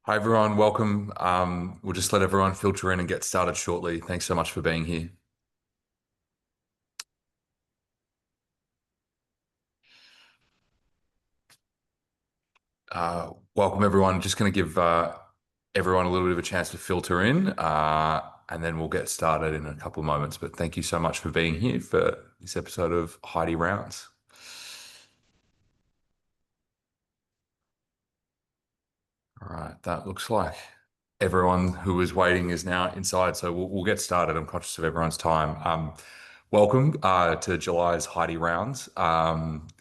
Hi everyone, welcome. We'll just let everyone filter in and get started shortly. Thanks so much for being here. Welcome everyone. Just going to give everyone a little bit of a chance to filter in, and then we'll get started in a couple of moments. But thank you so much for being here for this episode of Heidi Rounds. All right, that looks like everyone who was waiting is now inside, so we'll get started. I'm conscious of everyone's time. Welcome to July's Heidi Rounds.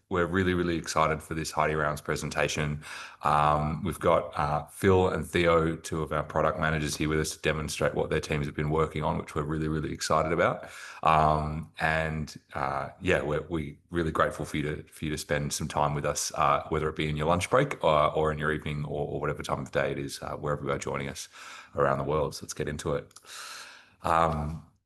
We're really excited for this Heidi Rounds presentation. We've got Phil and Theo, two of our product managers, here with us to demonstrate what their teams have been working on, which we're really excited about. Yeah, we're really grateful for you to spend some time with us, whether it be in your lunch break or in your evening or whatever time of day it is, wherever you are joining us around the world. So let's get into it.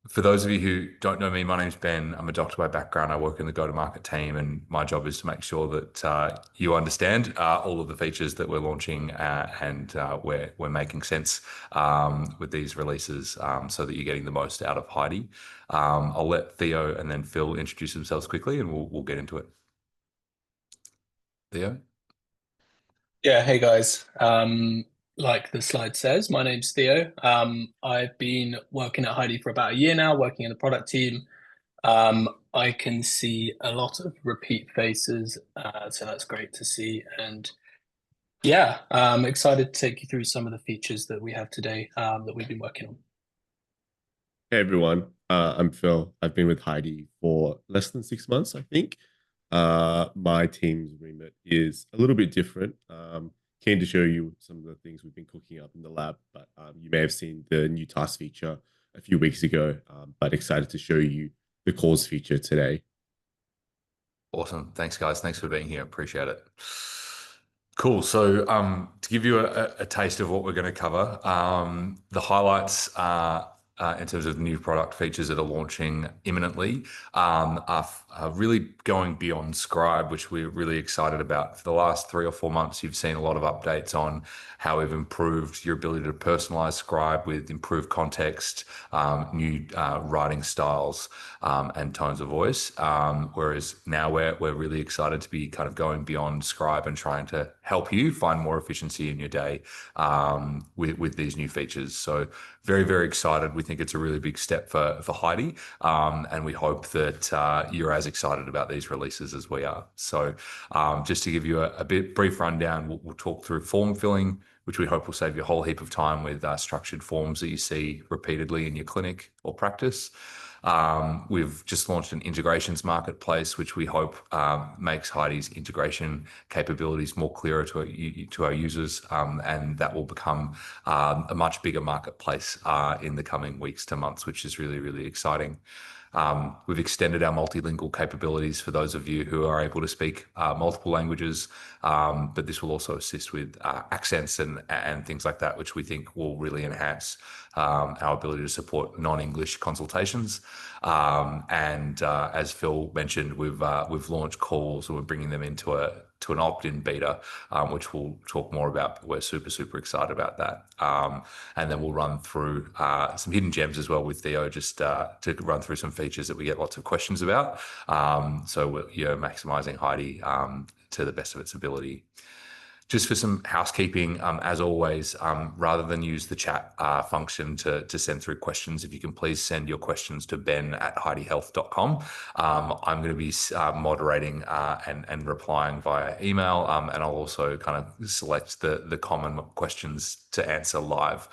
For those of you who don't know me, my name's Ben. I'm a doctor by background. I work in the go-to-market team, and my job is to make sure that you understand all of the features that we're launching and we're making sense with these releases so that you're getting the most out of Heidi. I'll let Theo and then Phil introduce themselves quickly, and we'll get into it. Theo? Yeah, hey guys. Like the slide says, my name's Theo. I've been working at Heidi for about a year now, working in the product team. I can see a lot of repeat faces, so that's great to see. And yeah, I'm excited to take you through some of the features that we have today that we've been working on. Hey everyone, I'm Phil. I've been with Heidi for less than 6 months, I think. My team's remit is a little bit different. Keen to show you some of the things we've been cooking up in the lab, but you may have seen the new task feature a few weeks ago, but excited to show you the calls feature today. Awesome. Thanks, guys. Thanks for being here. Appreciate it. Cool. So, to give you a taste of what we're going to cover, the highlights in terms of new product features that are launching imminently are really going beyond Scribe, which we're really excited about. For the last 3 or 4 months, you've seen a lot of updates on how we've improved your ability to personalize Scribe with improved context, new writing styles, and tones of voice. Whereas now we're really excited to be kind of going beyond Scribe and trying to help you find more efficiency in your day with these new features. So very excited. We think it's a really big step for Heidi, and we hope that you're as excited about these releases as we are. So just to give you a brief rundown, we'll talk through form filling, which we hope will save you a whole heap of time with structured forms that you see repeatedly in your clinic or practice. We've just launched an integrations marketplace, which we hope makes Heidi's integration capabilities more clearer to our users, and that will become a much bigger marketplace in the coming weeks to months, which is really exciting. We've extended our multilingual capabilities for those of you who are able to speak multiple languages, but this will also assist with accents and things like that, which we think will really enhance our ability to support non-English consultations. As Phil mentioned, we've launched calls and we're bringing them into an opt-in beta, which we'll talk more about. But we're super excited about that. And then we'll run through some hidden gems as well with Theo, just to run through some features that we get lots of questions about. So we're maximizing Heidi to the best of its ability. Just for some housekeeping, as always, rather than use the chat function to send through questions, if you can please send your questions to ben@heidihealth.com. I'm going to be moderating and replying via email, and I'll also kind of select the common questions to answer live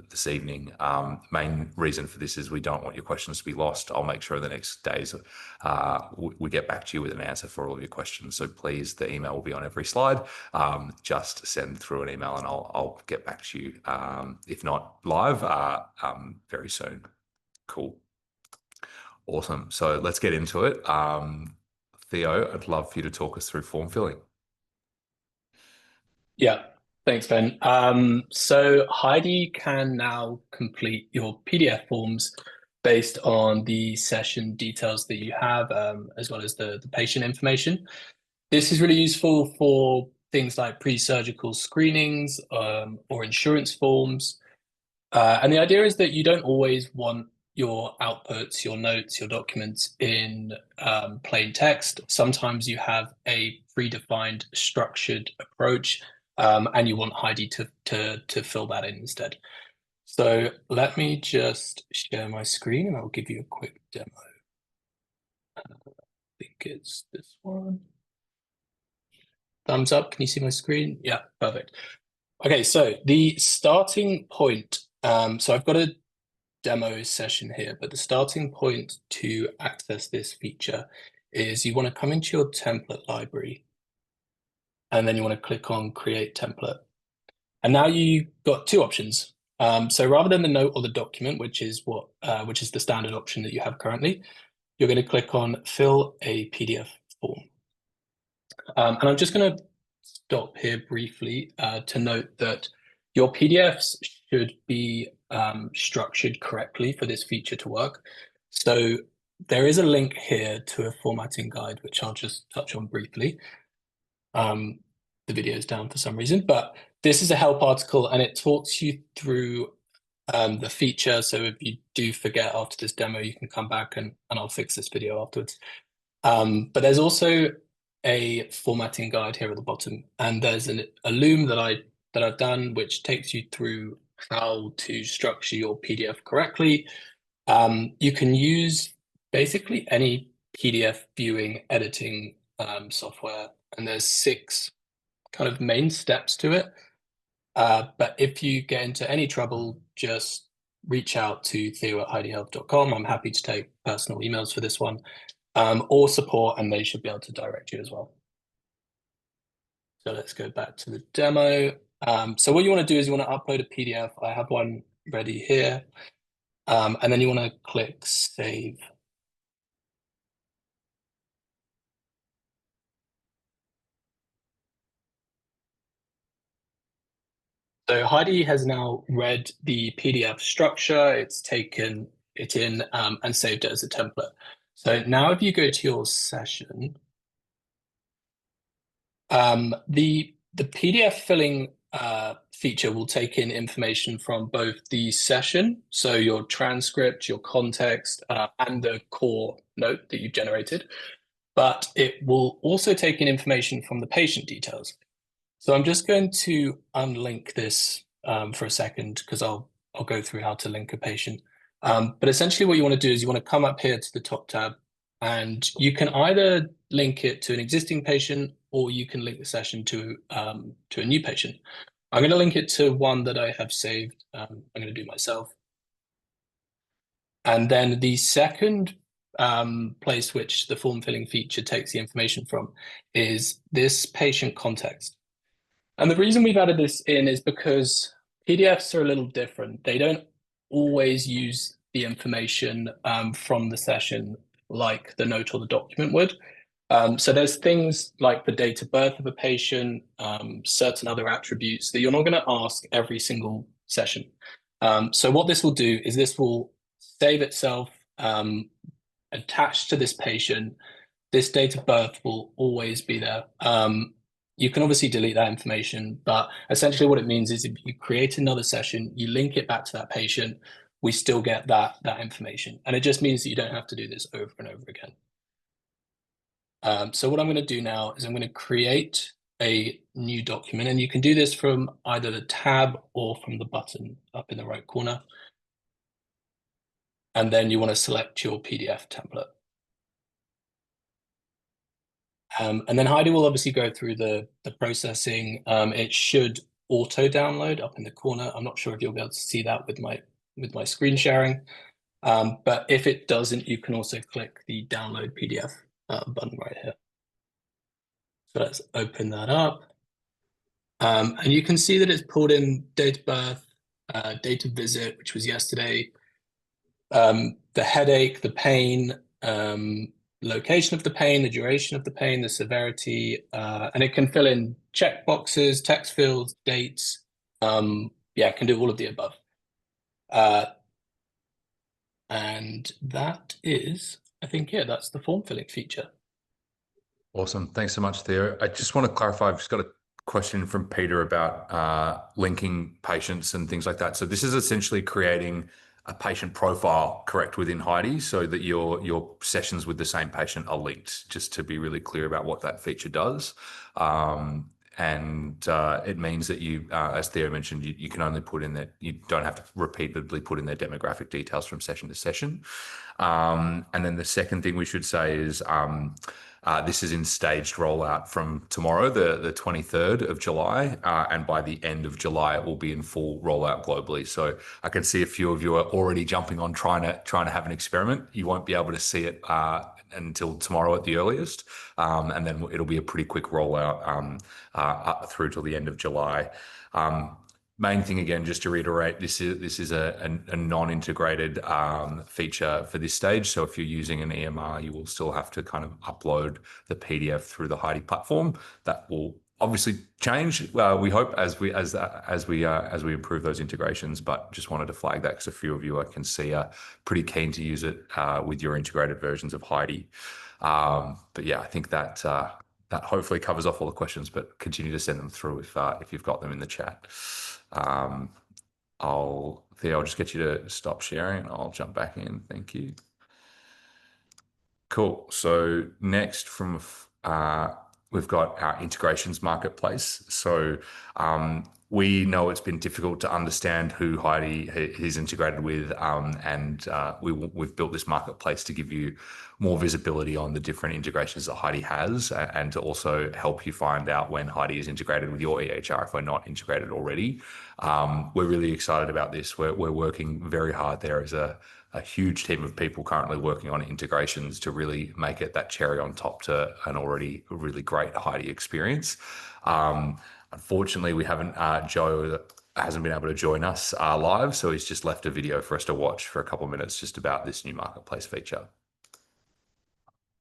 this evening. Main reason for this is we don't want your questions to be lost. I'll make sure the next days we get back to you with an answer for all of your questions. So please, the email will be on every slide. Just send through an email and I'll get back to you, if not live, very soon. Cool. Awesome. So let's get into it. Theo, I'd love for you to talk us through form filling. Yeah, thanks, Ben. So Heidi can now complete your PDF forms based on the session details that you have, as well as the patient information. This is really useful for things like pre-surgical screenings or insurance forms. And the idea is that you don't always want your outputs, your notes, your documents in plain text. Sometimes you have a predefined structured approach, and you want Heidi to fill that in instead. So let me just share my screen and I'll give you a quick demo. I think it's this one. Thumbs up. Can you see my screen? Yeah, perfect. Okay, so the starting point. So I've got a demo session here, but the starting point to access this feature is you want to come into your template library and then you want to click on Create Template. And now you've got two options. So rather than the note or the document, which is the standard option that you have currently, you're going to click on Fill a PDF form. And I'm just going to stop here briefly to note that your PDFs should be structured correctly for this feature to work. So there is a link here to a formatting guide, which I'll just touch on briefly. The video is down for some reason, but this is a help article and it talks you through the feature. So if you do forget after this demo, you can come back and I'll fix this video afterwards. But there's also a formatting guide here at the bottom, and there's a loom that I've done, which takes you through how to structure your PDF correctly. You can use basically any PDF viewing editing software, and there's 6 kind of main steps to it. But if you get into any trouble, just reach out to theo@heidihealth.com. I'm happy to take personal emails for this one. Or support, and they should be able to direct you as well. So let's go back to the demo. So what you want to do is you want to upload a PDF. I have one ready here. And then you want to click Save. So Heidi has now read the PDF structure. It's taken it in and saved it as a template. So now if you go to your session, the PDF filling feature will take in information from both the session, so your transcript, your context, and the core note that you've generated, but it will also take in information from the patient details. So I'm just going to unlink this for a second because I'll go through how to link a patient. But essentially what you want to do is you want to come up here to the top tab, and you can either link it to an existing patient or you can link the session to a new patient. I'm going to link it to one that I have saved. I'm going to do myself. And then the second place which the form filling feature takes the information from is this patient context. And the reason we've added this in is because PDFs are a little different. They don't always use the information from the session like the note or the document would. So there's things like the date of birth of a patient, certain other attributes that you're not going to ask every single session. So what this will do is this will save itself attached to this patient. This date of birth will always be there. You can obviously delete that information, but essentially what it means is if you create another session, you link it back to that patient, we still get that information. And it just means that you don't have to do this over and over again. So what I'm going to do now is I'm going to create a new document, and you can do this from either the tab or from the button up in the right corner. And then you want to select your PDF template. And then Heidi will obviously go through the processing. It should auto download up in the corner. I'm not sure if you'll be able to see that with my screen sharing. But if it doesn't, you can also click the download PDF button right here. So let's open that up. And you can see that it's pulled in date of birth, date of visit, which was yesterday, the headache, the pain, location of the pain, the duration of the pain, the severity, and it can fill in check boxes, text fields, dates. Yeah, it can do all of the above. And that is, I think, yeah, that's the form filling feature. Awesome. Thanks so much, Theo. I just want to clarify, I've just got a question from Peter about linking patients and things like that. So this is essentially creating a patient profile correct within Heidi so that your sessions with the same patient are linked, just to be really clear about what that feature does. And it means that you, as Theo mentioned, you can only put in that, you don't have to repeatedly put in their demographic details from session to session. And then the second thing we should say is this is in staged rollout from tomorrow, the 23rd of July, and by the end of July, it will be in full rollout globally. So I can see a few of you are already jumping on trying to have an experiment. You won't be able to see it until tomorrow at the earliest, and then it'll be a pretty quick rollout up through till the end of July. Main thing again, just to reiterate, this is a non-integrated feature for this stage. So if you're using an EMR, you will still have to kind of upload the PDF through the Heidi platform. That will obviously change. We hope as we improve those integrations. But just wanted to flag that because a few of you I can see are pretty keen to use it with your integrated versions of Heidi. But yeah, I think that hopefully covers off all the questions. But continue to send them through if you've got them in the chat. I'll just get you to stop sharing. I'll jump back in. Thank you. Cool. So next we've got our integrations marketplace. So we know it's been difficult to understand who Heidi is integrated with, and we've built this marketplace to give you more visibility on the different integrations that Heidi has, and to also help you find out when Heidi is integrated with your EHR if we're not integrated already. We're really excited about this. We're working very hard. There is a huge team of people currently working on integrations to really make it that cherry on top to an already really great Heidi experience. Unfortunately, we haven't, Joe hasn't been able to join us live, so he's just left a video for us to watch for a couple of minutes just about this new marketplace feature.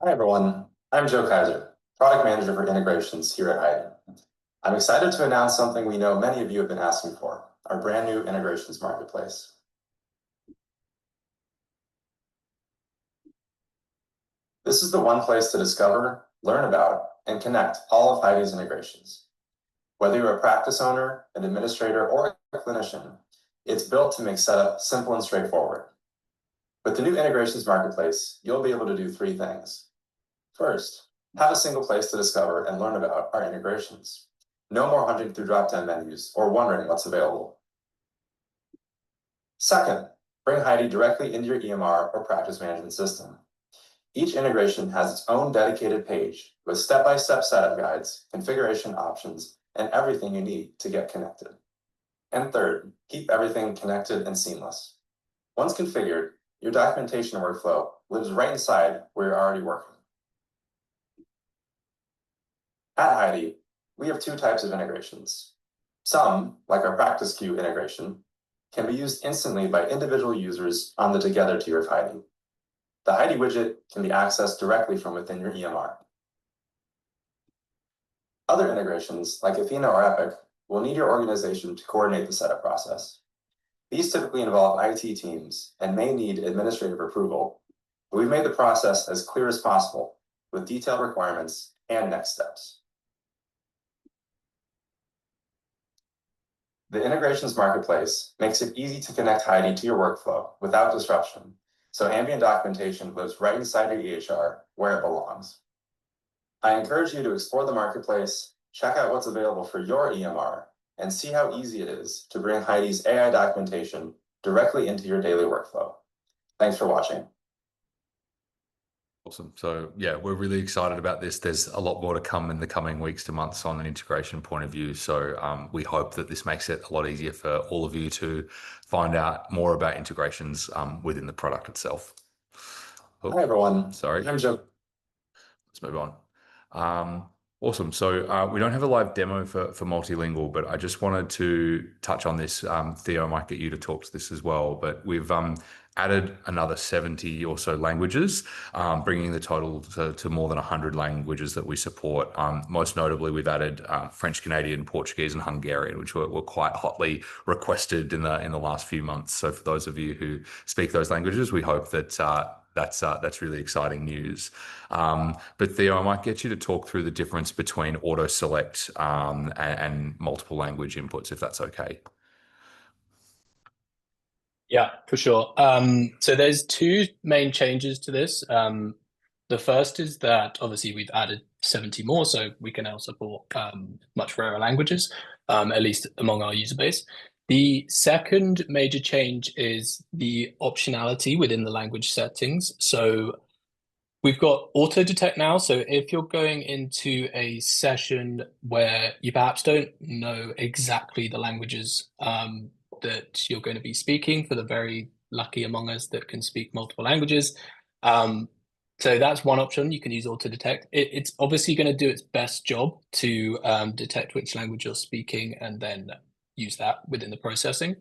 Hi, everyone. I'm Joe Kaiser, Product Manager for Integrations here at Heidi. I'm excited to announce something we know many of you have been asking for, our brand new integrations marketplace. This is the one place to discover, learn about, and connect all of Heidi's integrations. Whether you're a practice owner, an administrator, or a clinician, it's built to make setup simple and straightforward. With the new integrations marketplace, you'll be able to do three things. First, have a single place to discover and learn about our integrations. No more hunting through drop-down menus or wondering what's available. Second, bring Heidi directly into your EMR or practice management system. Each integration has its own dedicated page with step-by-step setup guides, configuration options, and everything you need to get connected. And third, keep everything connected and seamless. Once configured, your documentation workflow lives right inside where you're already working. At Heidi, we have two types of integrations. Some, like our practice queue integration, can be used instantly by individual users on the Together tier of Heidi. The Heidi widget can be accessed directly from within your EMR. Other integrations, like Athena or Epic, will need your organization to coordinate the setup process. These typically involve IT teams and may need administrative approval, but we've made the process as clear as possible with detailed requirements and next steps. The integrations marketplace makes it easy to connect Heidi to your workflow without disruption, so ambient documentation lives right inside your EHR where it belongs. I encourage you to explore the marketplace, check out what's available for your EMR, and see how easy it is to bring Heidi's AI documentation directly into your daily workflow. Thanks for watching. Awesome. So yeah, we're really excited about this. There's a lot more to come in the coming weeks to months on an integration point of view. So we hope that this makes it a lot easier for all of you to find out more about integrations within the product itself. Oh, hi, everyone. Sorry. I'm Joe. Let's move on. Awesome. So we don't have a live demo for Multilingual, but I just wanted to touch on this. Theo, I might get you to talk to this as well, but we've added another 70 or so languages, bringing the total to more than 100 languages that we support. Most notably, we've added French, Canadian, Portuguese, and Hungarian, which were quite hotly requested in the last few months. So for those of you who speak those languages, we hope that that's really exciting news. But Theo, I might get you to talk through the difference between auto select and multiple language inputs, if that's okay. Yeah, for sure. So there's two main changes to this. The first is that obviously we've added 70 more, so we can now support much rarer languages, at least among our user base. The second major change is the optionality within the language settings. So we've got auto detect now. So if you're going into a session where you perhaps don't know exactly the languages that you're going to be speaking, for the very lucky among us that can speak multiple languages. So that's one option. You can use auto detect. It's obviously going to do its best job to detect which language you're speaking and then use that within the processing.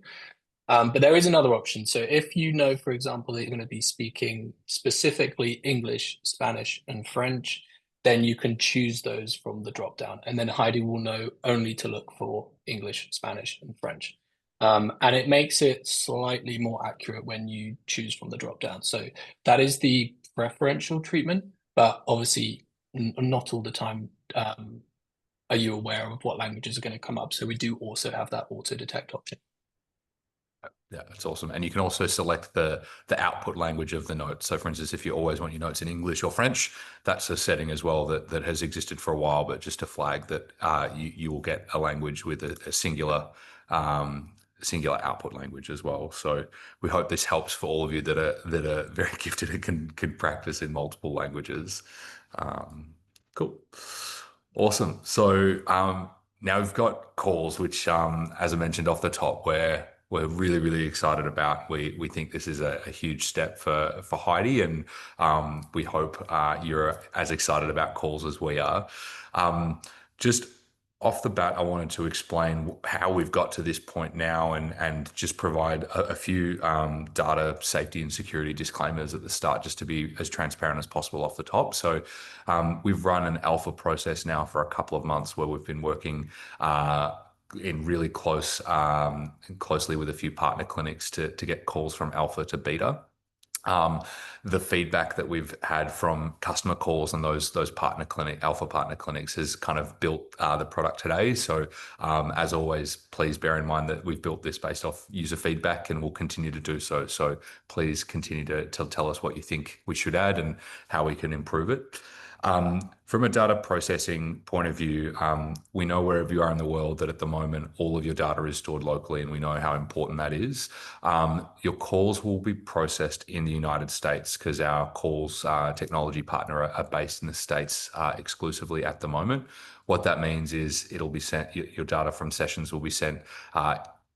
But there is another option. So if you know, for example, that you're going to be speaking specifically English, Spanish, and French, then you can choose those from the drop down. And then Heidi will know only to look for English, Spanish, and French. And it makes it slightly more accurate when you choose from the drop down. So that is the preferential treatment, but obviously not all the time are you aware of what languages are going to come up. So we do also have that auto detect option. Yeah, that's awesome. And you can also select the output language of the note. So for instance, if you always want your notes in English or French, that's a setting as well that has existed for a while, but just to flag that you will get a language with a singular output language as well. So we hope this helps for all of you that are very gifted and can practice in multiple languages. Cool. Awesome. So now we've got calls, which, as I mentioned off the top, we're really, really excited about. We think this is a huge step for Heidi, and we hope you're as excited about calls as we are. Just off the bat, I wanted to explain how we've got to this point now and just provide a few data safety and security disclaimers at the start, just to be as transparent as possible off the top. So we've run an alpha process now for a couple of months where we've been working in really closely with a few partner clinics to get calls from alpha to beta. The feedback that we've had from customer calls and those alpha partner clinics has kind of built the product today. So as always, please bear in mind that we've built this based off user feedback and we'll continue to do so. So please continue to tell us what you think we should add and how we can improve it. From a data processing point of view, we know wherever you are in the world that at the moment, all of your data is stored locally, and we know how important that is. Your calls will be processed in the United States because our calls technology partner are based in the States exclusively at the moment. What that means is it'll be sent, your data from sessions will be sent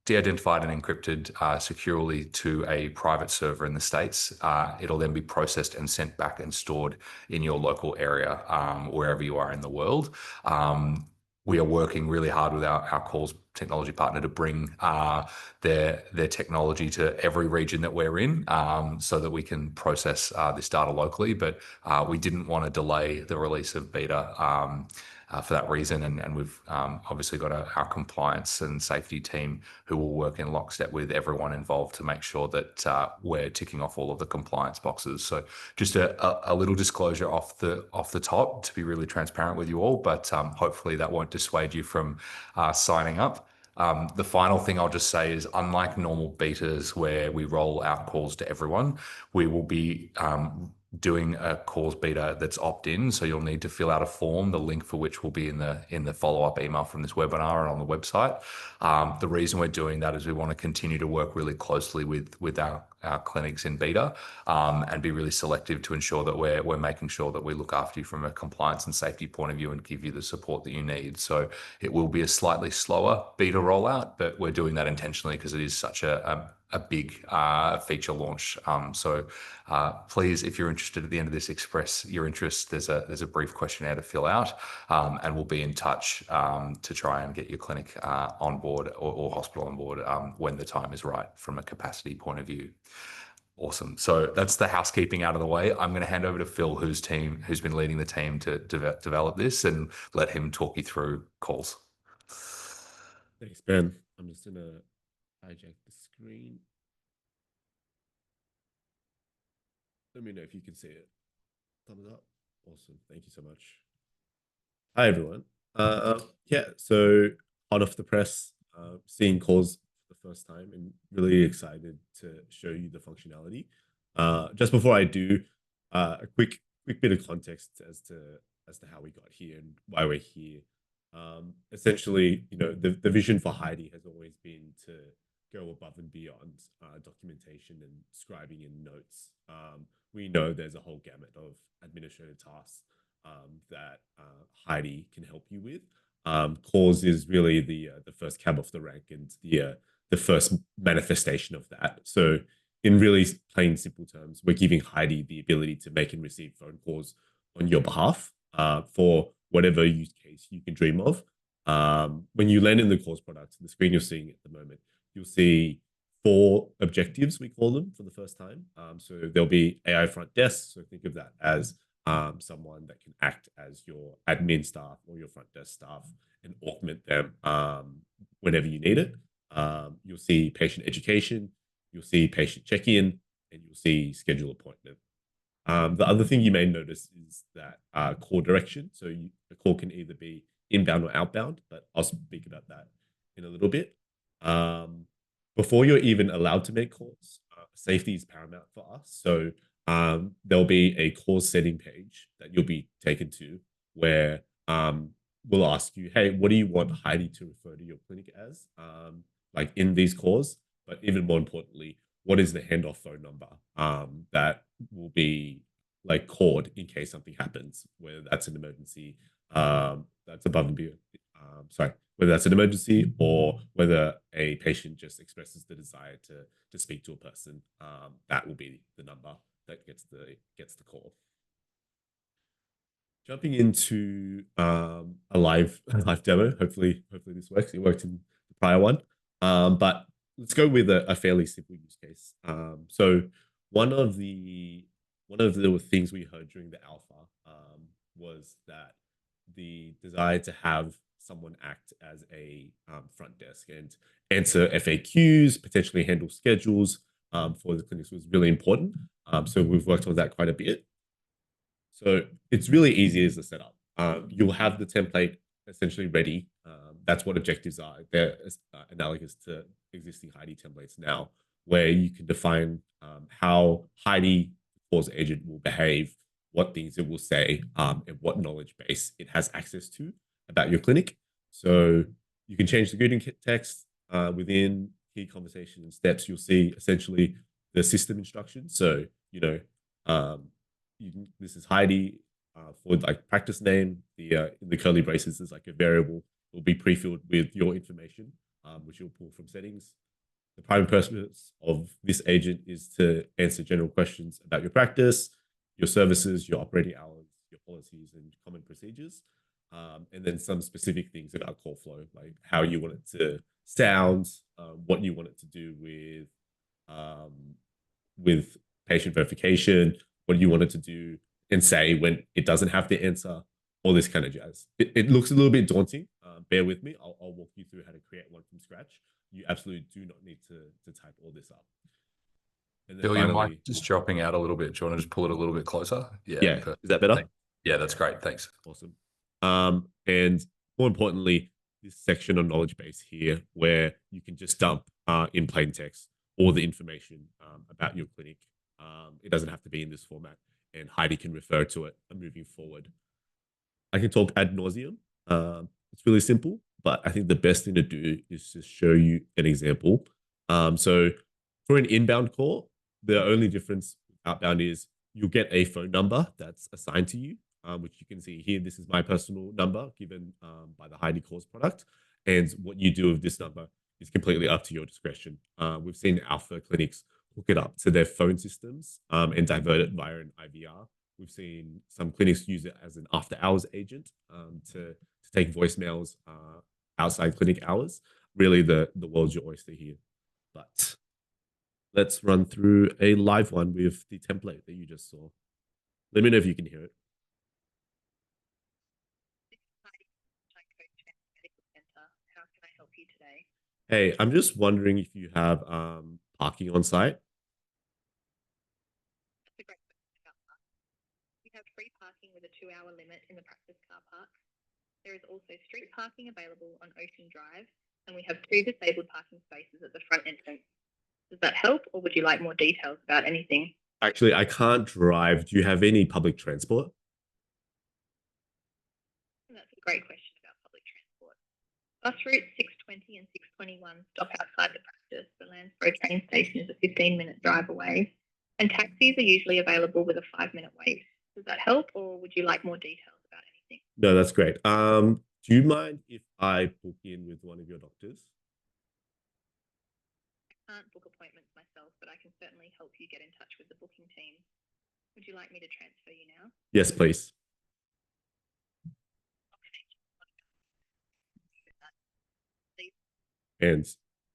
de-identified and encrypted securely to a private server in the States. It'll then be processed and sent back and stored in your local area, wherever you are in the world. We are working really hard with our calls technology partner to bring their technology to every region that we're in, so that we can process this data locally. But we didn't want to delay the release of beta for that reason. And we've obviously got our compliance and safety team who will work in lockstep with everyone involved to make sure that we're ticking off all of the compliance boxes. So just a little disclosure off the top to be really transparent with you all, but hopefully that won't dissuade you from signing up. The final thing I'll just say is, unlike normal betas where we roll out calls to everyone, we will be doing a calls beta that's opt-in. So you'll need to fill out a form, the link for which will be in the follow-up email from this webinar and on the website. The reason we're doing that is we want to continue to work really closely with our clinics in beta, and be really selective to ensure that we're making sure that we look after you from a compliance and safety point of view and give you the support that you need. So it will be a slightly slower beta rollout, but we're doing that intentionally because it is such a big feature launch. So please, if you're interested at the end of this, express your interest. There's a brief questionnaire to fill out, and we'll be in touch to try and get your clinic on board or hospital on board when the time is right from a capacity point of view. Awesome. So that's the housekeeping out of the way. I'm going to hand over to Phil, who's been leading the team to develop this, and let him talk you through calls. Thanks, Ben. I'm just going to hijack the screen. Let me know if you can see it. Thumbs up. Awesome. Thank you so much. Hi, everyone. Yeah, so hot off the press, seeing calls for the first time and really excited to show you the functionality. Just before I do, a quick bit of context as to how we got here and why we're here. Essentially, the vision for Heidi has always been to go above and beyond documentation and scribing in notes. We know there's a whole gamut of administrative tasks that Heidi can help you with. Cause is really the first cab off the rank and the first manifestation of that. So, in really plain, simple terms, we're giving Heidi the ability to make and receive phone calls on your behalf for whatever use case you can dream of. When you land in the calls product, the screen you're seeing at the moment, you'll see 4 objectives, we call them, for the first time. So there'll be AI front desk. So think of that as someone that can act as your admin staff or your front desk staff and augment them whenever you need it. You'll see patient education, you'll see patient check-in, and you'll see schedule appointment. The other thing you may notice is that call direction. So the call can either be inbound or outbound, but I'll speak about that in a little bit. Before you're even allowed to make calls, safety is paramount for us. So there'll be a call setting page that you'll be taken to where we'll ask you, hey, what do you want Heidi to refer to your clinic as, like in these calls? But even more importantly, what is the handoff phone number that will be like called in case something happens, whether that's an emergency, that's above and beyond, whether that's an emergency or whether a patient just expresses the desire to speak to a person, that will be the number that gets the call. Jumping into a live demo. Hopefully this works. It worked in the prior one, but let's go with a fairly simple use case. So one of the things we heard during the alpha was that the desire to have someone act as a front desk and answer FAQs, potentially handle schedules for the clinics was really important. So we've worked on that quite a bit. So it's really easy as a setup. You'll have the template essentially ready. That's what objectives are. They're analogous to existing Heidi templates now, where you can define how Heidi, calls agent, will behave, what things it will say, and what knowledge base it has access to about your clinic. So you can change the greeting text within key conversation and steps. You'll see essentially the system instructions. So, this is Heidi for like practice name. The in the curly braces is like a variable. It will be pre-filled with your information, which you'll pull from settings. The primary purpose of this agent is to answer general questions about your practice, your services, your operating hours, your policies, and common procedures. And then some specific things about call flow, like how you want it to sound, what you want it to do with patient verification, what you want it to do and say when it doesn't have the answer, all this kind of jazz. It looks a little bit daunting. Bear with me. I'll walk you through how to create one from scratch. You absolutely do not need to type all this up. And then Bill, finally, your mic just dropping out a little bit. Do you want to just pull it a little bit closer? Yeah. Perfect. Is that better? Yeah, that's great. Thanks. Awesome. And more importantly, this section on knowledge base here, where you can just dump in plain text all the information about your clinic. It doesn't have to be in this format, and Heidi can refer to it moving forward. I can talk ad nauseum. It's really simple, but I think the best thing to do is to show you an example. So for an inbound call, the only difference with outbound is you'll get a phone number that's assigned to you, which you can see here. This is my personal number given by the Heidi Calls product. And what you do with this number is completely up to your discretion. We've seen alpha clinics hook it up to their phone systems and divert it via an IVR. We've seen some clinics use it as an after-hours agent to take voicemails outside clinic hours. Really, the world's your oyster here. But let's run through a live one with the template that you just saw. Let me know if you can hear it. How can I help you today? Hey, I'm just wondering if you have parking on site. That's a great question. 2-hour limit in the practice car park. There is also street parking available on Ocean Drive, and we have 2 disabled parking spaces at the front entrance. Does that help, or would you like more details about anything? Actually, I can't drive. Do you have any public transport? That's a great question about public transport. Bus routes 620 and 621 stop outside the practice. The Landsborough train station is a 15-minute drive away, and taxis are usually available with a 5-minute wait. Does that help, or would you like more details about anything? No, that's great. Do you mind if I book in with one of your doctors? I can't book appointments myself, but I can certainly help you get in touch with the booking team. Would you like me to transfer you now? Yes, please. And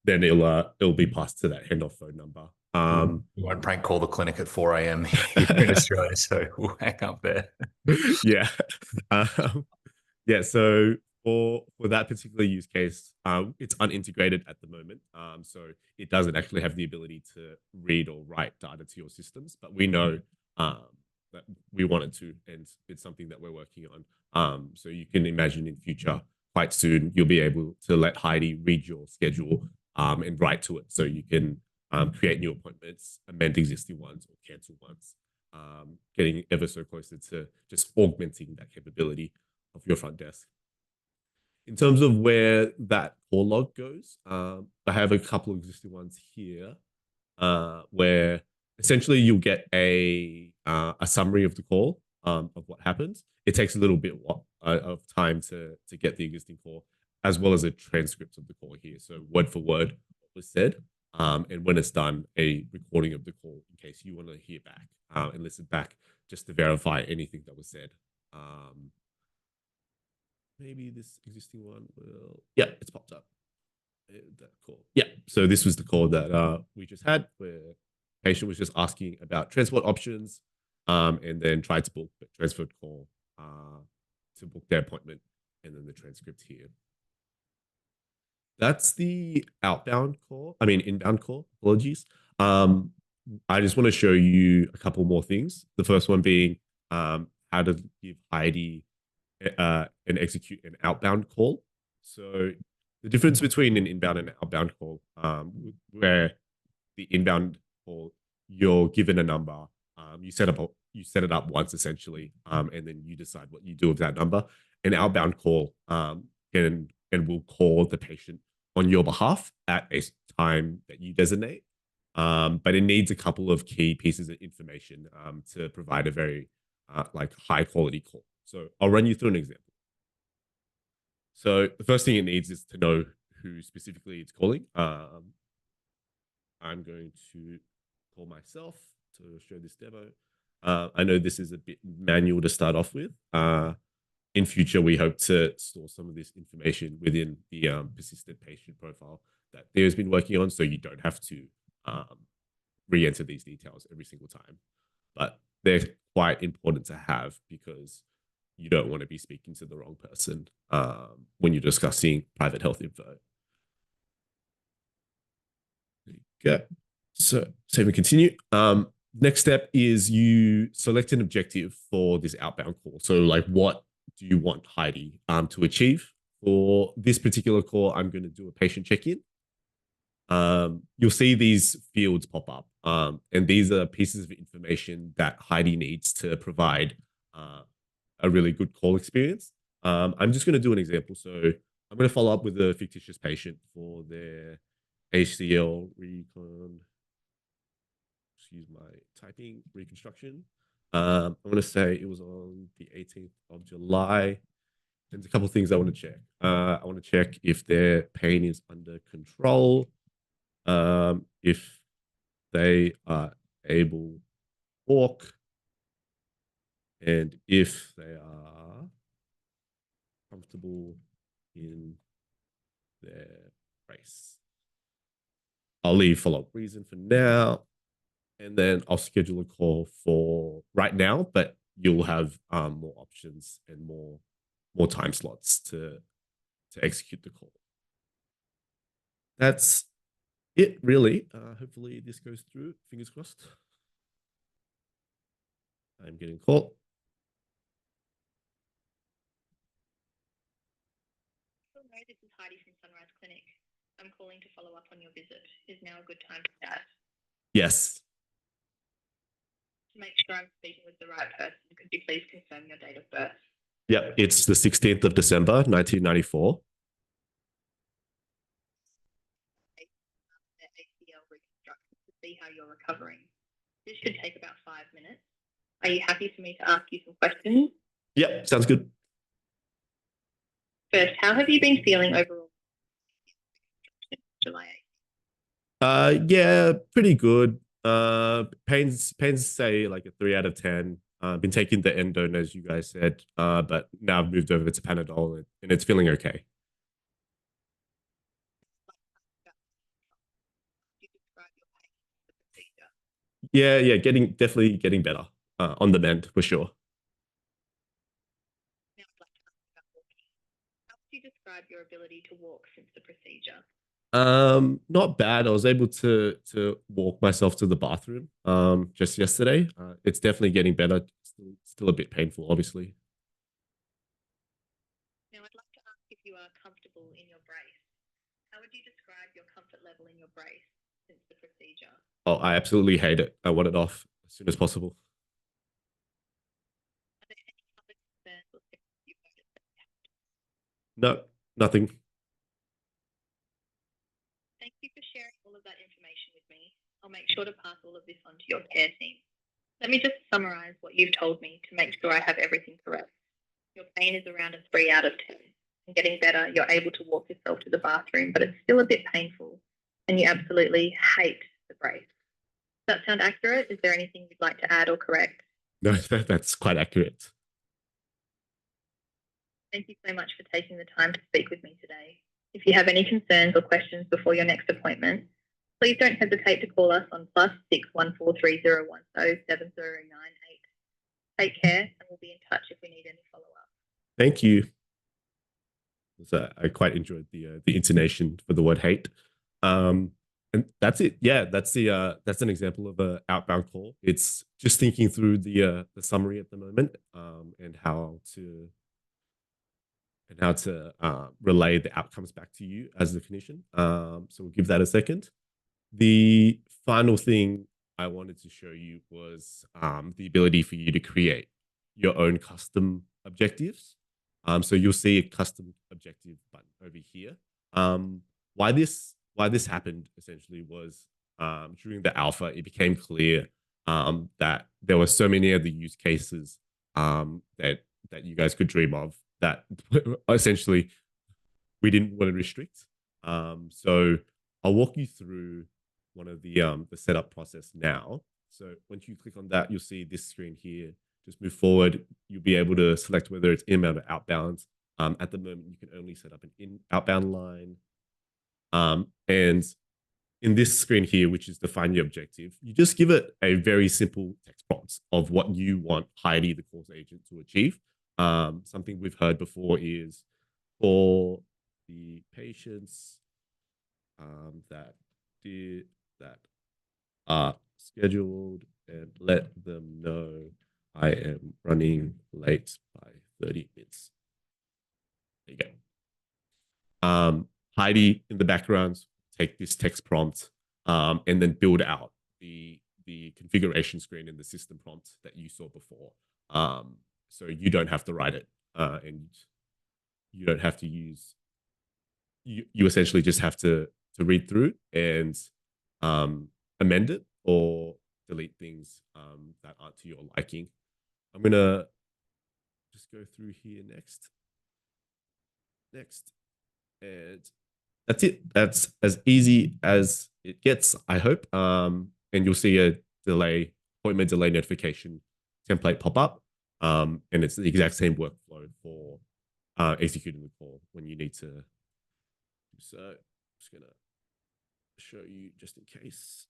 then it'll be passed to that handoff phone number. We won't prank call the clinic at 4 a.m. here in Australia, so we'll hang up there. Yeah. Yeah, so for that particular use case, it's unintegrated at the moment. So it doesn't actually have the ability to read or write data to your systems, but we know that we want it to, and it's something that we're working on. So you can imagine in future, quite soon, you'll be able to let Heidi read your schedule and write to it. So you can create new appointments, amend existing ones, or cancel ones, getting ever so closer to just augmenting that capability of your front desk. In terms of where that call log goes, I have a couple of existing ones here where essentially you'll get a summary of the call of what happens. It takes a little bit of time to get the existing call, as well as a transcript of the call here. So word for word what was said. And when it's done, a recording of the call in case you want to hear back and listen back just to verify anything that was said. Maybe this existing one will, yeah, it's popped up. That call. Yeah, so this was the call that we just had where the patient was just asking about transport options and then tried to book the transferred call to book their appointment, and then the transcript here. That's the inbound call. Apologies. I just want to show you a couple more things. The first one being how to give Heidi and execute an outbound call. So the difference between an inbound and outbound call, where the inbound call, you're given a number, you set it up once essentially, and then you decide what you do with that number. An outbound call and will call the patient on your behalf at a time that you designate. But it needs a couple of key pieces of information to provide a very high quality call. So I'll run you through an example. So the first thing it needs is to know who specifically it's calling. I'm going to call myself to show this demo. I know this is a bit manual to start off with. In future, we hope to store some of this information within the persistent patient profile that Theo's been working on, so you don't have to re-enter these details every single time. But they're quite important to have because you don't want to be speaking to the wrong person when you're discussing private health info. There you go. So we continue. Next step is you select an objective for this outbound call. So like, what do you want Heidi to achieve? For this particular call, I'm going to do a patient check-in. You'll see these fields pop up, and these are pieces of information that Heidi needs to provide a really good call experience. I'm just going to do an example. So I'm going to follow up with a fictitious patient for their ACL recon. Excuse my typing, reconstruction. I'm going to say it was on the 18th of July. There's a couple of things I want to check. I want to check if their pain is under control, if they are able to walk, and if they are comfortable in their race. I'll leave follow-up reason for now, and then I'll schedule a call for right now, but you'll have more options and more time slots to execute the call. That's it, really. Hopefully this goes through. Fingers crossed. I'm getting a call. this is Heidi from Sunrise Clinic. I'm calling to follow up on your visit. Is now a good time to chat? Yes. To make sure I'm speaking with the right person, could you please confirm your date of birth? Yep, it's the 16th of December, 1994. ACL reconstruction to see how you're recovering. This should take about 5 minutes. Are you happy for me to ask you some questions? Yep, sounds good. First, how have you been feeling overall? July 8th. Yeah, pretty good. Pains say like a 3 out of 10. Been taking the endone as you guys said, but now I've moved over to Panadol and it's feeling okay. Could you describe your pain in the procedure? Yeah, definitely getting better. On the mend for sure. Now I'd like to ask you about walking. How would you describe your ability to walk since the procedure? Not bad. I was able to walk myself to the bathroom just yesterday. It's definitely getting better. Still a bit painful, obviously. Now I'd like to ask if you are comfortable in your brace. How would you describe your comfort level in your brace since the procedure? Oh, I absolutely hate it. I want it off as soon as possible. Are there any other concerns or symptoms you've noticed? No, nothing. Thank you for sharing all of that information with me. I'll make sure to pass all of this on to your care team. Let me just summarize what you've told me to make sure I have everything correct. Your pain is around a 3 out of 10. And getting better, you're able to walk yourself to the bathroom, but it's still a bit painful. And you absolutely hate the brace. Does that sound accurate? Is there anything you'd like to add or correct? No, that's quite accurate. Thank you so much for taking the time to speak with me today. If you have any concerns or questions before your next appointment, please don't hesitate to call us on +6 143010 7098. Take care, and we'll be in touch if we need any follow-up. Thank you. So I quite enjoyed the intonation for the word hate. And that's it. Yeah, that's an example of an outbound call. It's just thinking through the summary at the moment and how to relay the outcomes back to you as the clinician. So we'll give that a second. The final thing I wanted to show you was the ability for you to create your own custom objectives. So you'll see a custom objective button over here. Why this happened essentially was during the alpha, it became clear that there were so many other use cases that you guys could dream of that essentially we didn't want to restrict. So I'll walk you through one of the setup process now. So once you click on that, you'll see this screen here. Just move forward. You'll be able to select whether it's inbound or outbound. At the moment, you can only set up an outbound line. And in this screen here, which is define your objective, you just give it a very simple text prompt of what you want Heidi, the course agent, to achieve. Something we've heard before is for the patients that are scheduled, and let them know I am running late by 30 minutes. There you go. Heidi in the background, take this text prompt and then build out the configuration screen in the system prompt that you saw before. So you don't have to write it and you don't have to use, you essentially just have to read through and amend it or delete things that aren't to your liking. I'm going to just go through here next. And that's it. That's as easy as it gets, I hope. And you'll see a appointment delay notification template pop up. And it's the exact same workflow for executing the call when you need to do so. I'm just going to show you just in case.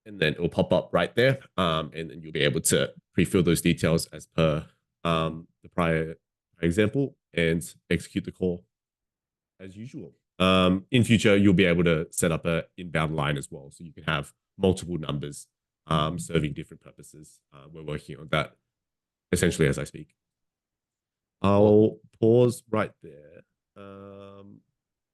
And then it will pop up right there. And then you'll be able to pre-fill those details as per the prior example and execute the call as usual. In future, you'll be able to set up an inbound line as well. So you can have multiple numbers serving different purposes. We're working on that essentially as I speak. I'll pause right there.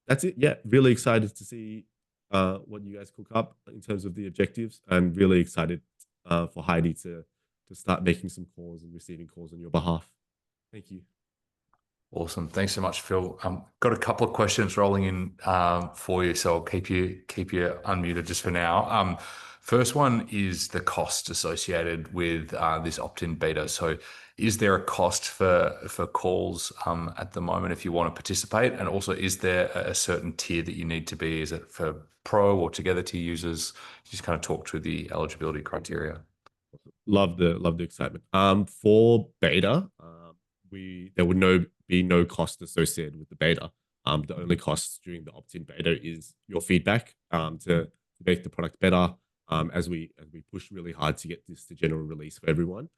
That's it. Yeah, really excited to see what you guys cook up in terms of the objectives, and really excited for Heidi to start making some calls and receiving calls on your behalf. Thank you. Awesome. Thanks so much, Phil. Got a couple of questions rolling in for you, so I'll keep you unmuted just for now. First one is the cost associated with this opt-in beta. So is there a cost for calls at the moment if you want to participate? And also, is there a certain tier that you need to be? Is it for pro or together tier users? Just kind of talk through the eligibility criteria. Love the excitement. For beta, there would be no cost associated with the beta. The only cost during the opt-in beta is your feedback to make the product better as we push really hard to get this to general release for everyone.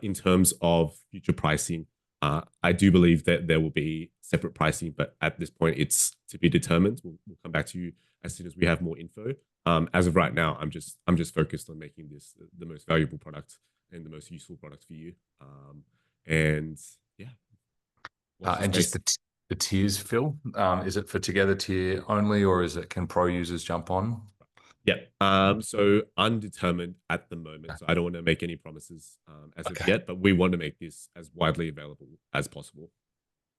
In terms of future pricing, I do believe that there will be separate pricing, but at this point, it's to be determined. We'll come back to you as soon as we have more info. As of right now, I'm just focused on making this the most valuable product and the most useful product for you. And yeah. And just the tiers, Phil, is it for together tier only, or can pro users jump on? Yeah. So undetermined at the moment. So I don't want to make any promises as of yet, but we want to make this as widely available as possible.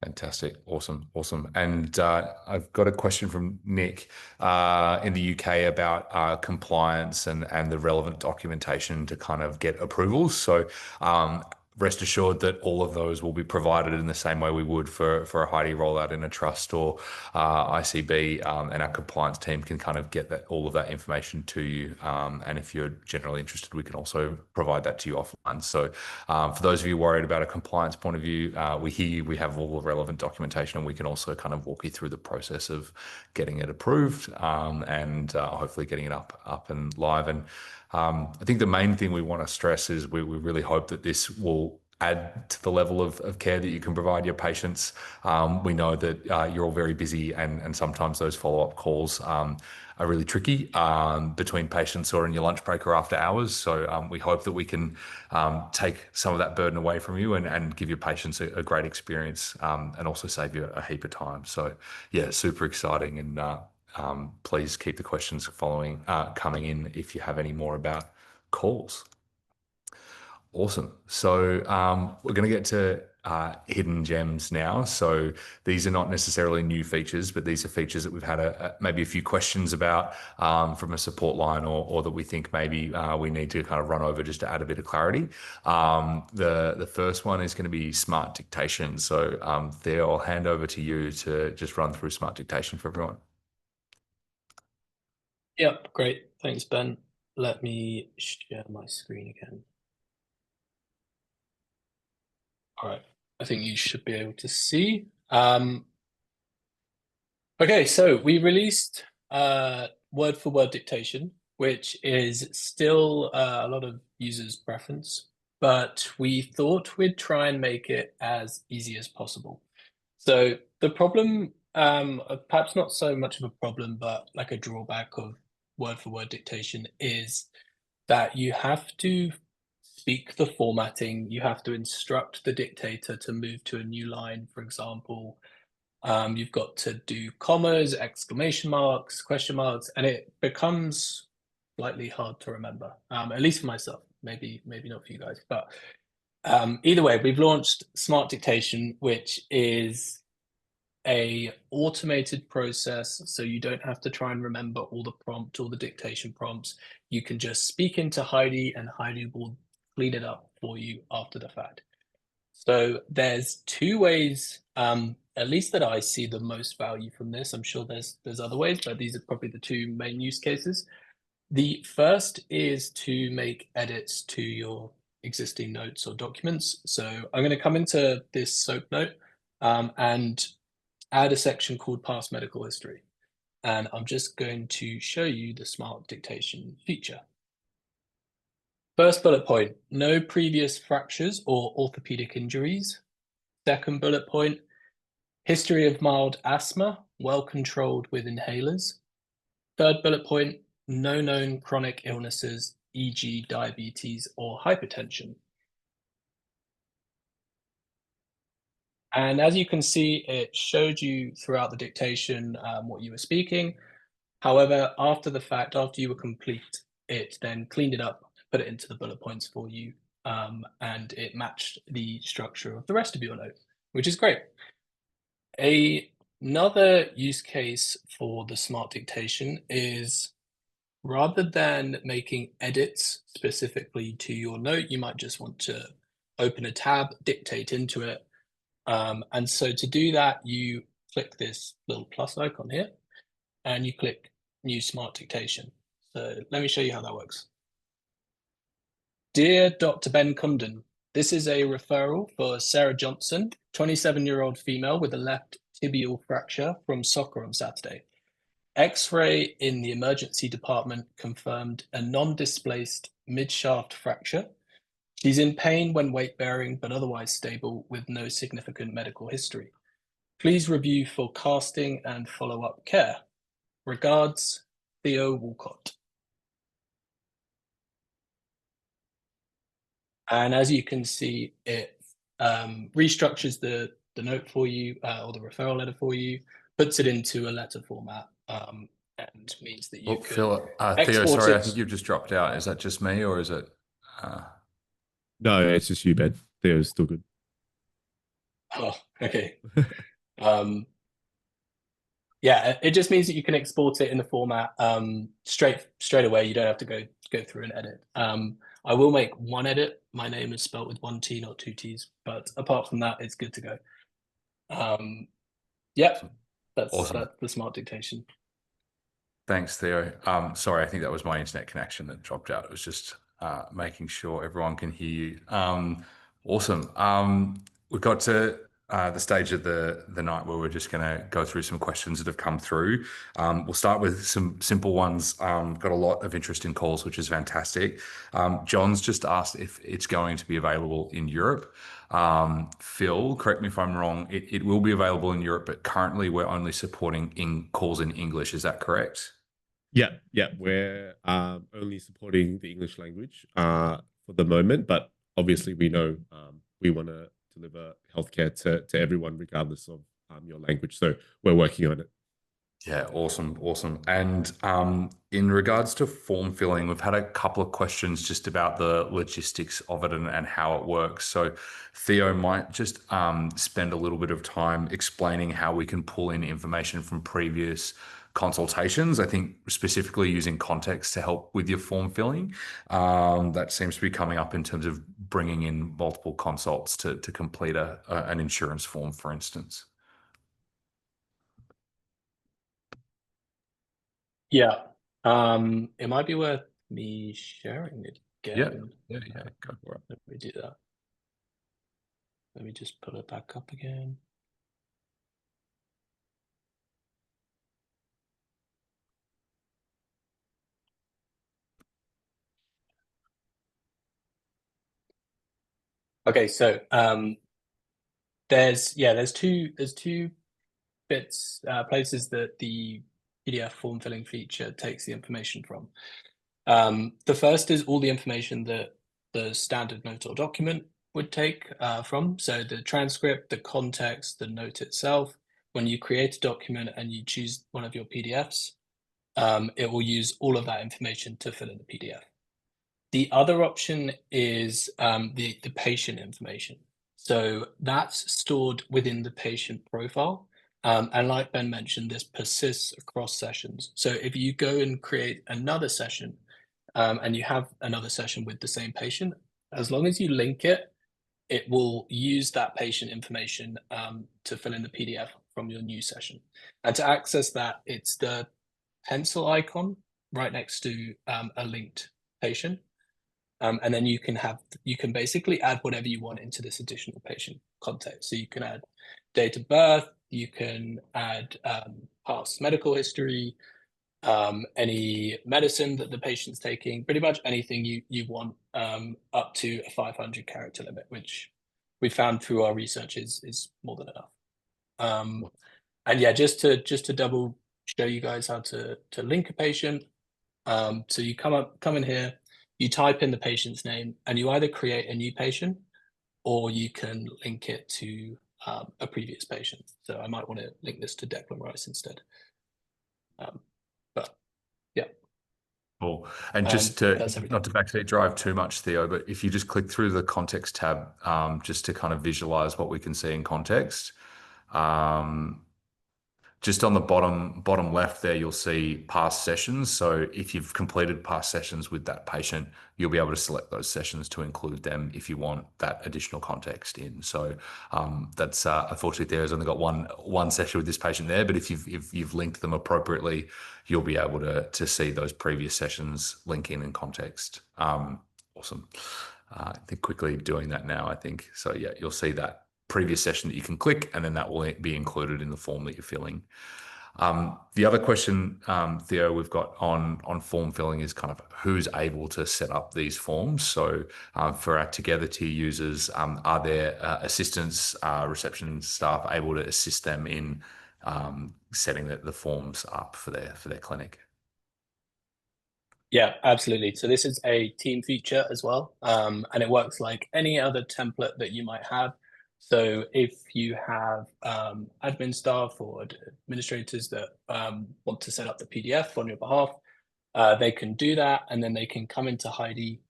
Fantastic. Awesome. And I've got a question from Nick in the UK about compliance and the relevant documentation to kind of get approvals. So rest assured that all of those will be provided in the same way we would for a Heidi rollout in a trust or ICB, and our compliance team can kind of get all of that information to you. And if you're generally interested, we can also provide that to you offline. So for those of you worried about a compliance point of view, we hear you, we have all the relevant documentation, and we can also kind of walk you through the process of getting it approved and hopefully getting it up and live. And I think the main thing we want to stress is we really hope that this will add to the level of care that you can provide your patients. We know that you're all very busy, and sometimes those follow-up calls are really tricky between patients or in your lunch break or after hours. So we hope that we can take some of that burden away from you and give your patients a great experience and also save you a heap of time. So yeah, super exciting. And please keep the questions coming in if you have any more about calls. Awesome. So we're going to get to hidden gems now. So these are not necessarily new features, but these are features that we've had maybe a few questions about from a support line, or that we think maybe we need to kind of run over just to add a bit of clarity. The first one is going to be smart dictation. So Theo, I'll hand over to you to just run through smart dictation for everyone. Yep, great. Thanks, Ben. Let me share my screen again. All right, I think you should be able to see. Okay, so we released word-for-word dictation, which is still a lot of users' preference, but we thought we'd try and make it as easy as possible. So the problem, perhaps not so much of a problem, but like a drawback of word-for-word dictation, is that you have to speak the formatting, you have to instruct the dictator to move to a new line, for example. You've got to do commas, exclamation marks, question marks, and it becomes slightly hard to remember, at least for myself, maybe not for you guys. But either way, we've launched Smart Dictation, which is a automated process, so you don't have to try and remember all the dictation prompts. You can just speak into Heidi, and Heidi will clean it up for you after the fact. So there's two ways, at least that I see the most value from this. I'm sure there's other ways, but these are probably the two main use cases. The first is to make edits to your existing notes or documents. So I'm going to come into this SOAP note and add a section called past medical history. And I'm just going to show you the smart dictation feature. First bullet point, no previous fractures or orthopedic injuries. Second bullet point, history of mild asthma, well controlled with inhalers. Third bullet point, no known chronic illnesses, e.g. diabetes or hypertension. And as you can see, it showed you throughout the dictation what you were speaking. However, after the fact, after you were complete, it then cleaned it up, put it into the bullet points for you, and it matched the structure of the rest of your note, which is great. Another use case for the smart dictation is, rather than making edits specifically to your note, you might just want to open a tab, dictate into it. And so to do that, you click this little plus icon here, and you click New Smart Dictation. So let me show you how that works. Dear Dr. Ben Cunden, this is a referral for Sarah Johnson, 27-year-old female with a left tibial fracture from soccer on Saturday. X-ray in the emergency department confirmed a non-displaced mid-shaft fracture. She's in pain when weight bearing, but otherwise stable with no significant medical history. Please review for casting and follow-up care. Regards, Theo Walcott. And as you can see, it restructures the note for you, or the referral letter for you, puts it into a letter format, and means that you can Phil, Theo, export sorry, it. I think you've just dropped out. Is that just me or is it? No, it's just you, Ben. Theo's still good. Oh, okay. Yeah, it just means that you can export it in the format straight away. You don't have to go through and edit. I will make one edit. My name is spelled with one T, not two T's. But apart from that, it's good to go. Yep, that's Awesome. that's the smart dictation. Thanks, Theo. Sorry, I think that was my internet connection that dropped out. It was just making sure everyone can hear you. Awesome. We've got to the stage of the night where we're just going to go through some questions that have come through. We'll start with some simple ones. Got a lot of interest in calls, which is fantastic. John's just asked if it's going to be available in Europe. Phil, correct me if I'm wrong, it will be available in Europe, but currently we're only supporting calls in English. Is that correct? Yeah. We're only supporting the English language for the moment, but obviously we know we want to deliver healthcare to everyone, regardless of your language. So we're working on it. Yeah, awesome. And in regards to form filling, we've had a couple of questions just about the logistics of it and how it works. So Theo might just spend a little bit of time explaining how we can pull in information from previous consultations. I think specifically using context to help with your form filling. That seems to be coming up in terms of bringing in multiple consults to complete an insurance form, for instance. Yeah. It might be worth me sharing it again. Yeah, go for it. Let me do that. Let me just pull it back up again. Okay, so there's two places that the PDF form filling feature takes the information from. The first is all the information that the standard note or document would take from. So the transcript, the context, the note itself. When you create a document and you choose one of your PDFs, it will use all of that information to fill in the PDF. The other option is the patient information. So that's stored within the patient profile. And like Ben mentioned, this persists across sessions. So if you go and create another session and you have another session with the same patient, as long as you link it, it will use that patient information to fill in the PDF from your new session. And to access that, it's the pencil icon right next to a linked patient. And then you can basically add whatever you want into this additional patient context. So you can add date of birth, you can add past medical history, any medicine that the patient's taking, pretty much anything you want, up to a 500 character limit, which we found through our research is more than enough. And yeah, just to double show you guys how to link a patient. So you come in here, you type in the patient's name, and you either create a new patient or you can link it to a previous patient. So I might want to link this to Declan Rice instead. But yeah. Cool. And that's everything. not to backseat drive too much, Theo, but if you just click through the context tab, just to kind of visualize what we can see in context. Just on the bottom left there, you'll see past sessions. So if you've completed past sessions with that patient, you'll be able to select those sessions to include them if you want that additional context in. So that's unfortunately Theo's only got one session with this patient there, but if you've linked them appropriately, you'll be able to see those previous sessions link in context. Awesome. I think quickly doing that now, I think. So yeah, you'll see that previous session that you can click, and then that will be included in the form that you're filling. The other question, Theo, we've got on form filling is kind of who's able to set up these forms. So for our Together tier users, are there assistants, reception staff able to assist them in setting the forms up for their clinic? Yeah, absolutely. So this is a team feature as well, and it works like any other template that you might have. So if you have admin staff or administrators that want to set up the PDF on your behalf, they can do that, and then they can come into Heidi,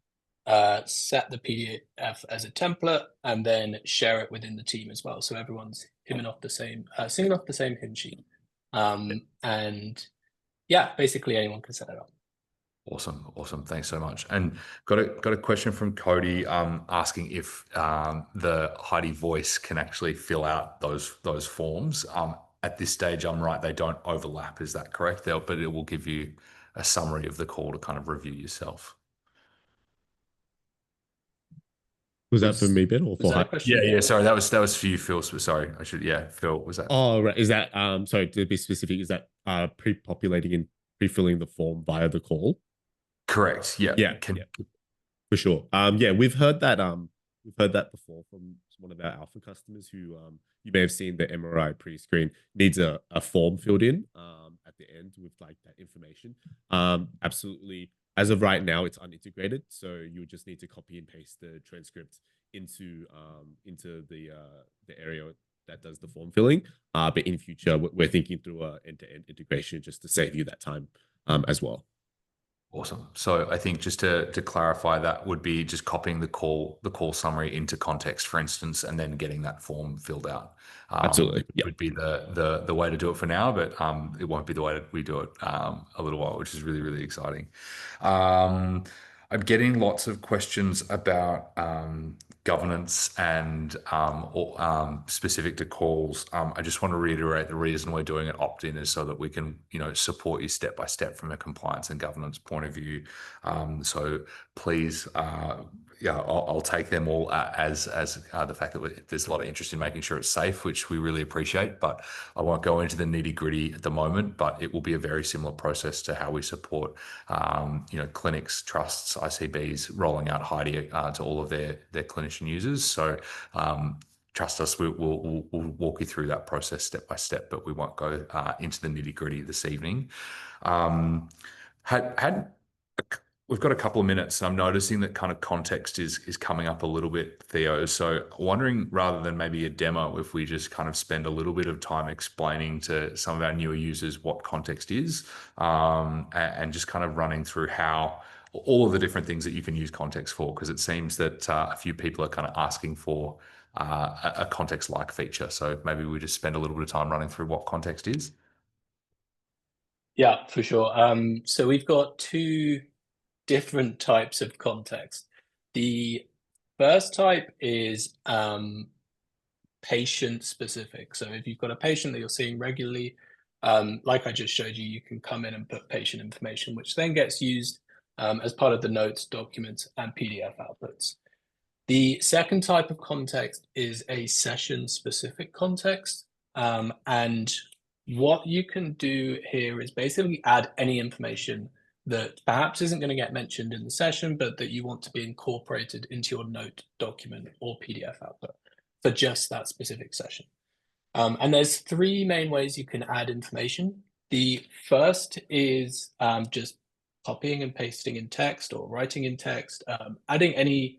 set the PDF as a template, and then share it within the team as well. So everyone's singing off the same hymn sheet, and yeah, basically anyone can set it up. Awesome. Thanks so much. And got a question from Cody asking if the Heidi voice can actually fill out those forms. At this stage, I'm right, they don't overlap. Is that correct? But it will give you a summary of the call to kind of review yourself. Was that for me, Ben, or for Heidi? Yeah. Sorry, that was for you, Phil. Sorry, Phil, was that? Oh, right. Is that sorry, to be specific, is that pre-populating and pre-filling the form via the call? Correct. Yeah. Yeah. For sure. Yeah, we've heard that before from one of our alpha customers who you may have seen the MRI pre-screen needs a form filled in at the end with like that information. Absolutely. As of right now, it's unintegrated, so you just need to copy and paste the transcript into the area that does the form filling. But in future, we're thinking through a end-to-end integration just to save you that time as well. Awesome. So I think just to clarify, that would be just copying the call summary into context, for instance, and then getting that form filled out. Absolutely. It would be the way to do it for now, but it won't be the way that we do it a little while, which is really, really exciting. I'm getting lots of questions about governance and specific to calls. I just want to reiterate the reason we're doing it opt-in is so that we can, support you step by step from a compliance and governance point of view. So please, I'll take them all as the fact that there's a lot of interest in making sure it's safe, which we really appreciate. But I won't go into the nitty-gritty at the moment. But it will be a very similar process to how we support, clinics, trusts, ICBs rolling out Heidi to all of their clinician users. So trust us, we'll walk you through that process step by step, but we won't go into the nitty-gritty this evening. We've got a couple of minutes, and I'm noticing that kind of context is coming up a little bit, Theo. So wondering, rather than maybe a demo, if we just kind of spend a little bit of time explaining to some of our newer users what context is, and just kind of running through how all of the different things that you can use context for, because it seems that a few people are kind of asking for a context-like feature. So maybe we just spend a little bit of time running through what context is. Yeah, for sure. So we've got two different types of context. The first type is patient specific. So if you've got a patient that you're seeing regularly, like I just showed you, you can come in and put patient information, which then gets used as part of the notes, documents, and PDF outputs. The second type of context is a session specific context. And what you can do here is basically add any information that perhaps isn't going to get mentioned in the session, but that you want to be incorporated into your note, document, or PDF output for just that specific session. And there's three main ways you can add information. The first is just copying and pasting in text or writing in text, adding any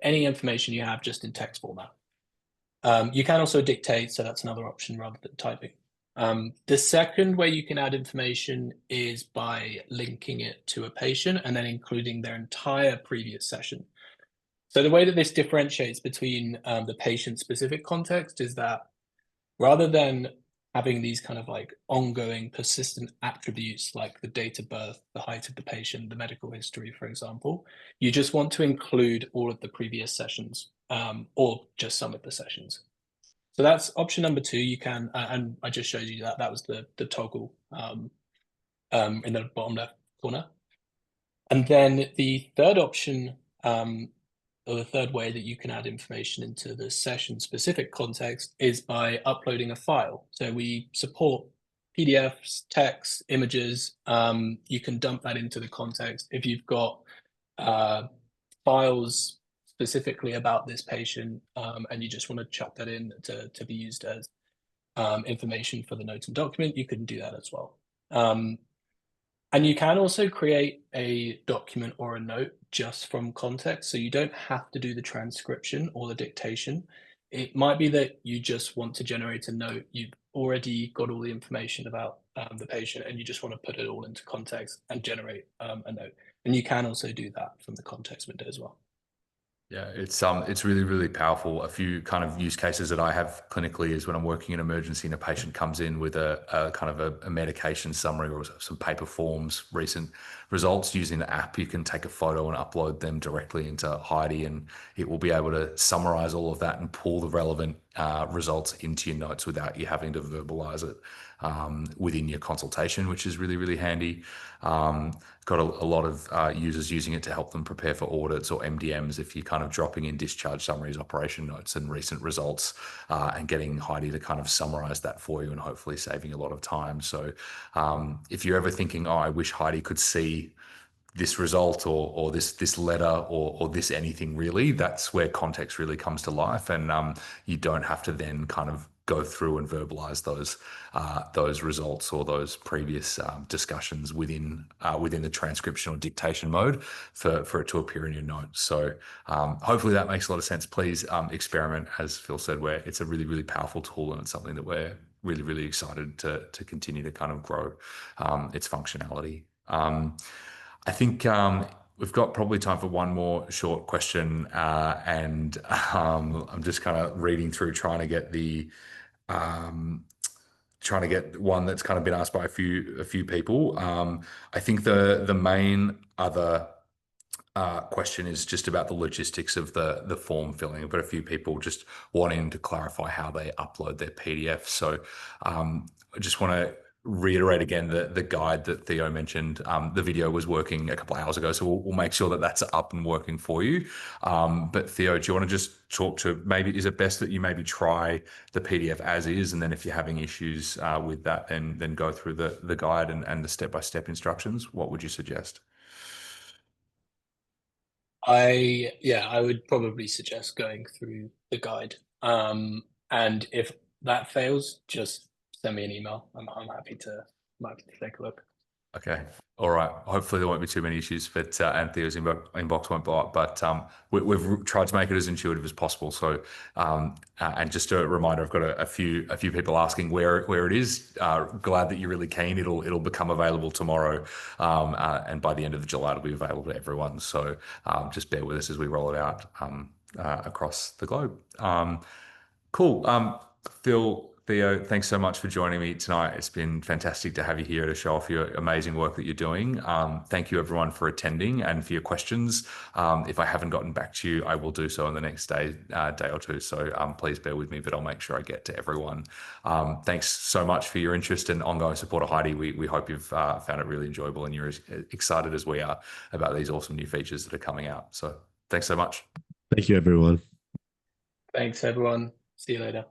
information you have just in text format. You can also dictate, so that's another option rather than typing. The second way you can add information is by linking it to a patient and then including their entire previous session. So the way that this differentiates between the patient-specific context is that rather than having these kind of like ongoing persistent attributes like the date of birth, the height of the patient, the medical history, for example, you just want to include all of the previous sessions or just some of the sessions. So that's option number 2. You can, and I just showed you that that was the toggle in the bottom left corner. And then the third option, or the third way that you can add information into the session-specific context is by uploading a file. So we support PDFs, text, images. You can dump that into the context. If you've got files specifically about this patient and you just want to chuck that in to be used as information for the notes and document, you can do that as well. And you can also create a document or a note just from context. So you don't have to do the transcription or the dictation. It might be that you just want to generate a note. You've already got all the information about the patient and you just want to put it all into context and generate a note. And you can also do that from the context window as well. Yeah, it's really, really powerful. A few kind of use cases that I have clinically is when I'm working in emergency and a patient comes in with a kind of a medication summary or some paper forms, recent results. Using the app, you can take a photo and upload them directly into Heidi, and it will be able to summarize all of that and pull the relevant results into your notes without you having to verbalize it within your consultation, which is really, really handy. Got a lot of users using it to help them prepare for audits or MDMs if you're kind of dropping in discharge summaries, operation notes, and recent results, and getting Heidi to kind of summarize that for you and hopefully saving a lot of time. So if you're ever thinking, oh, I wish Heidi could see this result or this letter or this anything really, that's where context really comes to life, and you don't have to then kind of go through and verbalize those results or those previous discussions within the transcription or dictation mode for it to appear in your notes. So hopefully that makes a lot of sense. Please experiment, as Phil said, where it's a really, really powerful tool, and it's something that we're really, really excited to continue to kind of grow its functionality. I think we've got probably time for one more short question, and I'm just kind of reading through, trying to get one that's kind of been asked by a few people. I think the main other question is just about the logistics of the form filling. I've got a few people just wanting to clarify how they upload their PDF. So I just want to reiterate again the guide that Theo mentioned. The video was working a couple of hours ago, so we'll make sure that that's up and working for you. But Theo, do you want to just talk to, maybe is it best that you maybe try the PDF as is, and then if you're having issues with that, then go through the guide and the step-by-step instructions? What would you suggest? I would probably suggest going through the guide. And if that fails, just send me an email. I'm happy to take a look. Okay. All right. Hopefully there won't be too many issues, but and Theo's inbox won't blow up. But we've tried to make it as intuitive as possible. So and just a reminder, I've got a few people asking where it is. Glad that you're really keen. It'll become available tomorrow, and by the end of July it'll be available to everyone. So just bear with us as we roll it out across the globe. Cool. Phil, Theo, thanks so much for joining me tonight. It's been fantastic to have you here to show off your amazing work that you're doing. Thank you everyone for attending and for your questions. If I haven't gotten back to you, I will do so in the next day or two. So please bear with me, but I'll make sure I get to everyone. Thanks so much for your interest and ongoing support of Heidi. We hope you've found it really enjoyable and you're as excited as we are about these awesome new features that are coming out. So thanks so much. Thank you, everyone. Thanks, everyone. See you later.